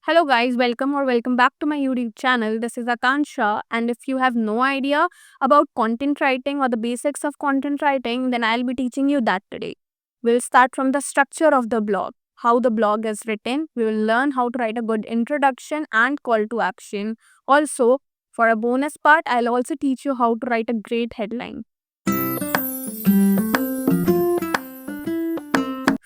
Hello, guys, welcome back to my YouTube channel. This is Akansha, and if you have no idea about content writing or the basics of content writing, then I'll be teaching you that today. We'll start from the structure of the blog, how the blog is written. We will learn how to write a good introduction and call to action. Also, for a bonus part, I'll also teach you how to write a great headline.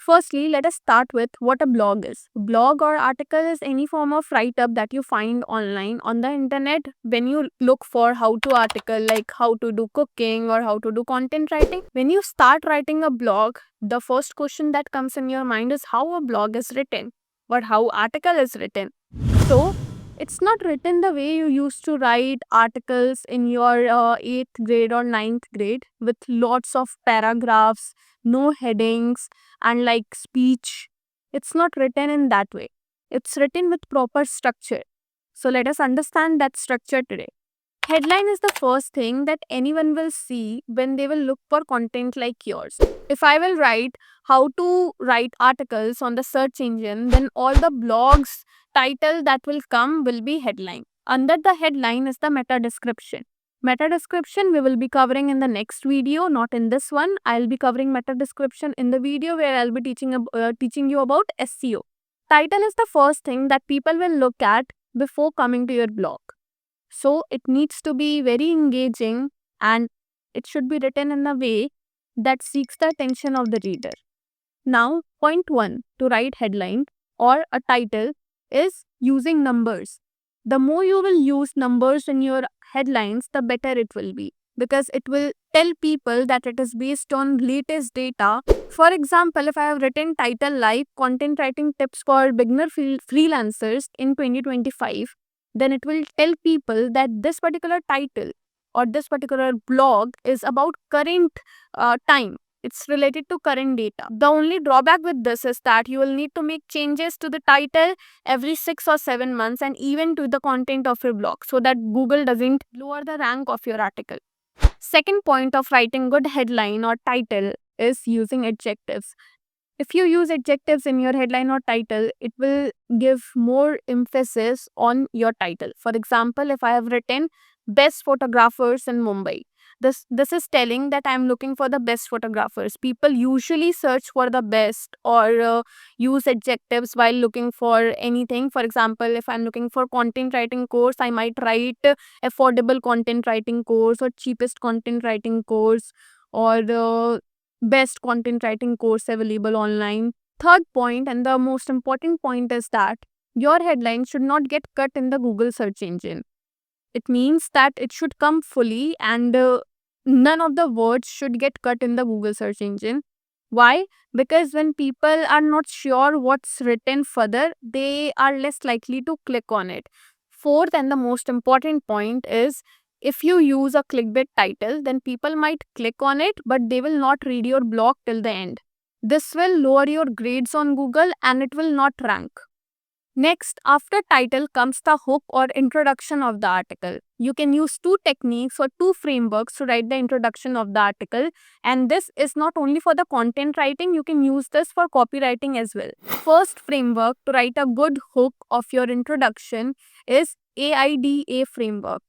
Firstly, let us start with what a blog is. Blog or article is any form of write up that you find online on the internet when you look for how to article, like how to do cooking or how to do content writing. When you start writing a blog, the first question that comes in your mind is how a blog is written or how article is written. So, it's not written the way you used to write articles in your 8th grade or ninth grade with lots of paragraphs, no headings, and like speech. It's not written in that way. It's written with proper structure. So, let us understand that structure today. Headline is the first thing that anyone will see when they will look for content like yours. If I will write how to write articles on the search engine, then all the blogs title that will come will be headline. Under the headline is the meta description. Meta description we will be covering in the next video, not in this one. I'll be covering meta description in the video where I'll be teaching you about SEO. Title is the first thing that people will look at before coming to your blog. So it needs to be very engaging and it should be written in a way that seeks the attention of the reader. Now, point one to write headline or a title is using numbers. The more you will use numbers in your headlines, the better it will be because it will tell people that it is based on latest data. For example, if I have written title like content writing tips for beginner freelancers in 2025, then it will tell people that this particular title or this particular blog is about current time. It's related to current data. The only drawback with this is that you will need to make changes to the title every 6 or 7 months and even to the content of your blog so that Google doesn't lower the rank of your article. Second point of writing good headline or title is using adjectives. If you use adjectives in your headline or title, it will give more emphasis on your title. For example, if I have written best photographers in Mumbai, this is telling that I'm looking for the best photographers. People usually search for the best or use adjectives while looking for anything. For example, if I'm looking for content writing course, I might write affordable content writing course or cheapest content writing course or best content writing course available online. Third point, and the most important point, is that your headline should not get cut in the Google search engine. It means that it should come fully and none of the words should get cut in the Google search engine. Why? Because when people are not sure what's written further, they are less likely to click on it. Fourth, and the most important point is if you use a clickbait title, then people might click on it, but they will not read your blog till the end. This will lower your grades on Google and it will not rank. Next, after title comes the hook or introduction of the article. You can use two techniques or two frameworks to write the introduction of the article, and this is not only for the content writing, you can use this for copywriting as well. First framework to write a good hook of your introduction is AIDA framework.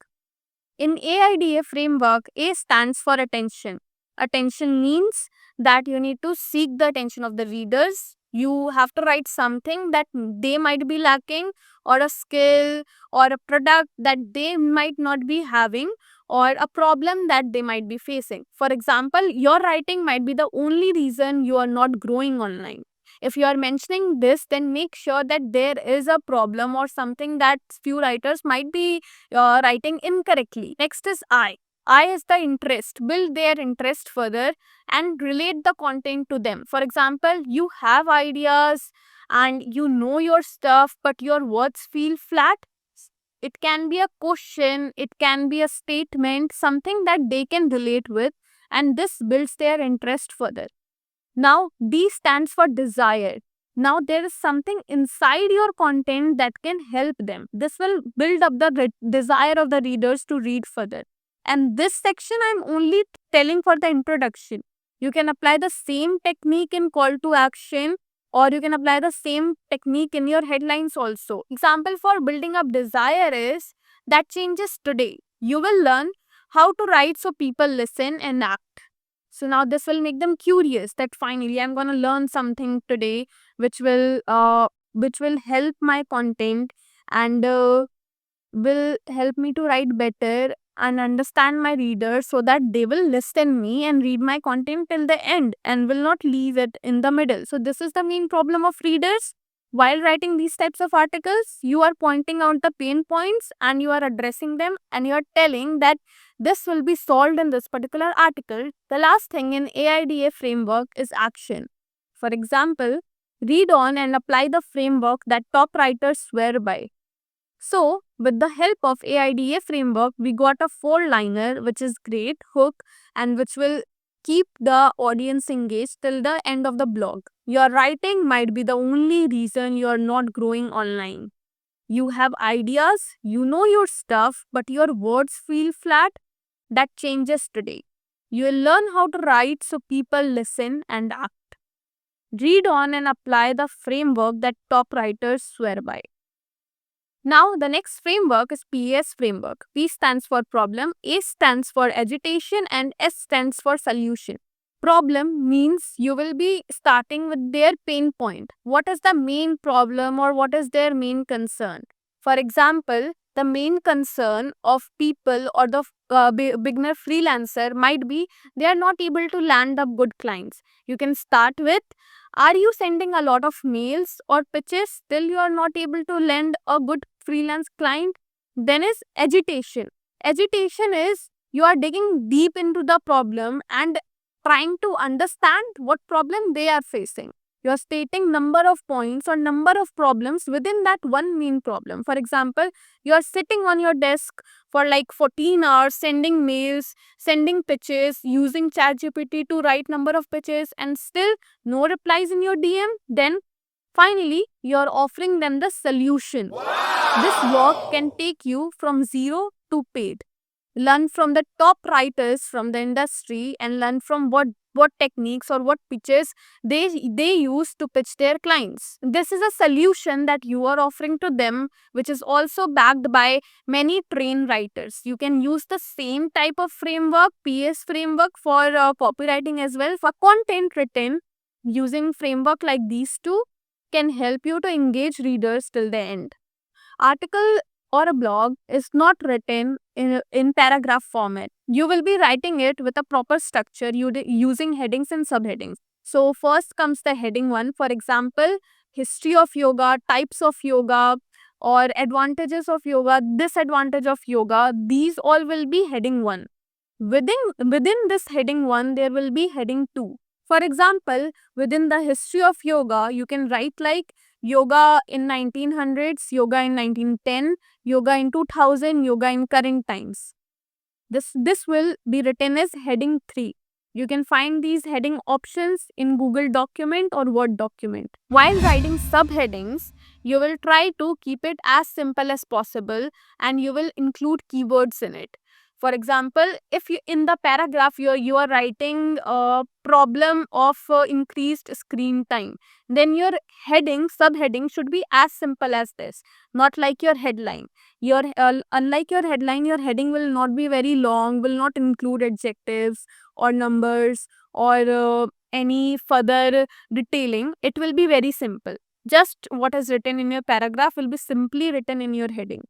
In AIDA framework, A stands for attention. Attention means that you need to seek the attention of the readers. You have to write something that they might be lacking, or a skill or a product that they might not be having, or a problem that they might be facing. For example, your writing might be the only reason you are not growing online. If you are mentioning this, then make sure that there is a problem or something that few writers might be writing incorrectly. Next is I. I is the interest. Build their interest further and relate the content to them. For example, you have ideas and you know your stuff, but your words feel flat. It can be a question, it can be a statement, something that they can relate with, and this builds their interest further. Now, D stands for desire. Now, there is something inside your content that can help them. This will build up the desire of the readers to read further. And this section I'm only telling for the introduction. You can apply the same technique in call to action or you can apply the same technique in your headlines also. Example for building up desire is that changes today. You will learn how to write so people listen and act. So now this will make them curious that finally I'm gonna learn something today, which will help my content and will help me to write better and understand my readers so that they will listen me and read my content till the end and will not leave it in the middle. So this is the main problem of readers. While writing these types of articles, you are pointing out the pain points and you are addressing them and you are telling that this will be solved in this particular article. The last thing in AIDA framework is action. For example, read on and apply the framework that top writers swear by. So, with the help of AIDA framework, we got a four-liner which is great hook and which will keep the audience engaged till the end of the blog. Your writing might be the only reason you are not growing online. You have ideas, you know your stuff, but your words feel flat. That changes today. You will learn how to write so people listen and act. Read on and apply the framework that top writers swear by. Now, the next framework is PAS framework. P stands for problem, A stands for agitation, and S stands for solution. Problem means you will be starting with their pain point. What is the main problem or what is their main concern? For example, the main concern of people or the beginner freelancer might be they are not able to land up good clients. You can start with, are you sending a lot of mails or pitches still you are not able to land a good freelance client? Then is agitation. Agitation is you are digging deep into the problem and trying to understand what problem they are facing. You are stating number of points or number of problems within that one main problem. For example, you are sitting on your desk for like 14 hours sending mails, sending pitches, using ChatGPT to write number of pitches and still no replies in your DM. Then finally, you are offering them the solution. This work can take you from zero to paid. Learn from the top writers from the industry and learn from what techniques or what pitches they use to pitch their clients. This is a solution that you are offering to them, which is also backed by many trained writers. You can use the same type of framework, PS framework, for copywriting as well. For content written using framework like these two can help you to engage readers till the end. Article or a blog is not written in paragraph format. You will be writing it with a proper structure using headings and subheadings. So first comes the heading one. For example, history of yoga, types of yoga, or advantages of yoga, disadvantage of yoga. These all will be heading one. Within this heading one, there will be heading two. For example, within the history of yoga, you can write like yoga in 1900s, yoga in 1910, yoga in 2000, yoga in current times. This will be written as heading 3. You can find these heading options in Google document or Word document. While writing subheadings, you will try to keep it as simple as possible and you will include keywords in it. For example, if you in the paragraph you are writing a problem of increased screen time, then your subheading should be as simple as this, not like your headline. Your unlike your headline, your heading will not be very long, will not include adjectives or numbers or any further detailing. It will be very simple. Just what is written in your paragraph will be simply written in your heading,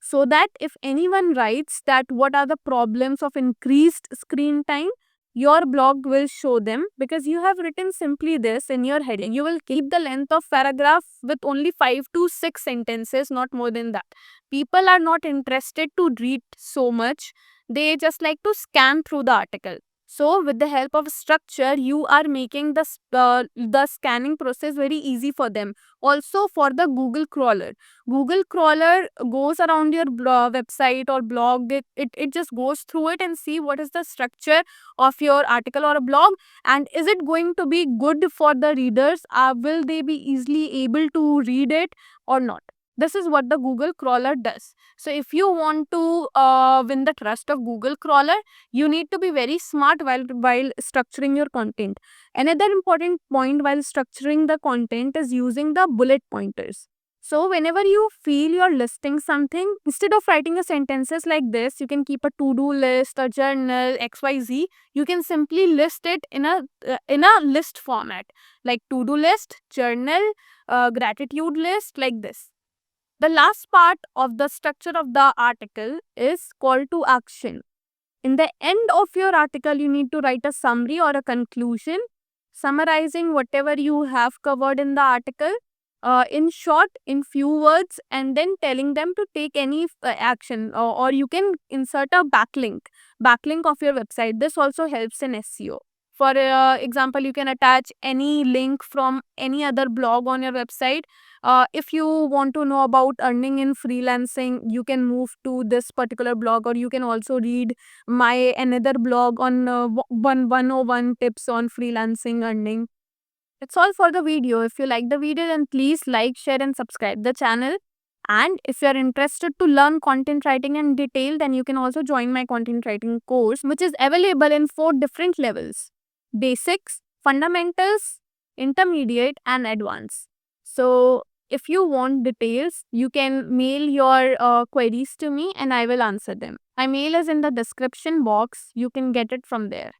so that if anyone writes that what are the problems of increased screen time, your blog will show them because you have written simply this in your heading. You will keep the length of paragraph with only 5 to 6 sentences, not more than that. People are not interested to read so much. They just like to scan through the article. So with the help of structure, you are making the scanning process very easy for them. Also for the Google crawler. Google crawler goes around your website or blog. It just goes through it and see what is the structure of your article or a blog and is it going to be good for the readers. Will they be easily able to read it or not? This is what the Google crawler does. So if you want to win the trust of Google crawler, you need to be very smart while structuring your content. Another important point while structuring the content is using the bullet pointers. So whenever you feel you're listing something, instead of writing a sentences like this, you can keep a to-do list, a journal, XYZ. You can simply list it in a list format, like to-do list, journal, gratitude list, like this. The last part of the structure of the article is call to action. In the end of your article, you need to write a summary or a conclusion, summarizing whatever you have covered in the article in short, in few words, and then telling them to take any action, or you can insert a backlink of your website. This also helps in SEO. For example, you can attach any link from any other blog on your website. If you want to know about earning in freelancing, you can move to this particular blog, or you can also read my another blog on 101 tips on freelancing earning. That's all for the video. If you like the video, then please like, share and subscribe the channel. And if you are interested to learn content writing in detail, then you can also join my content writing course, which is available in 4 different levels: basics, fundamentals, intermediate and advanced. So if you want details, you can mail your queries to me and I will answer them. My mail is in the description box. You can get it from there.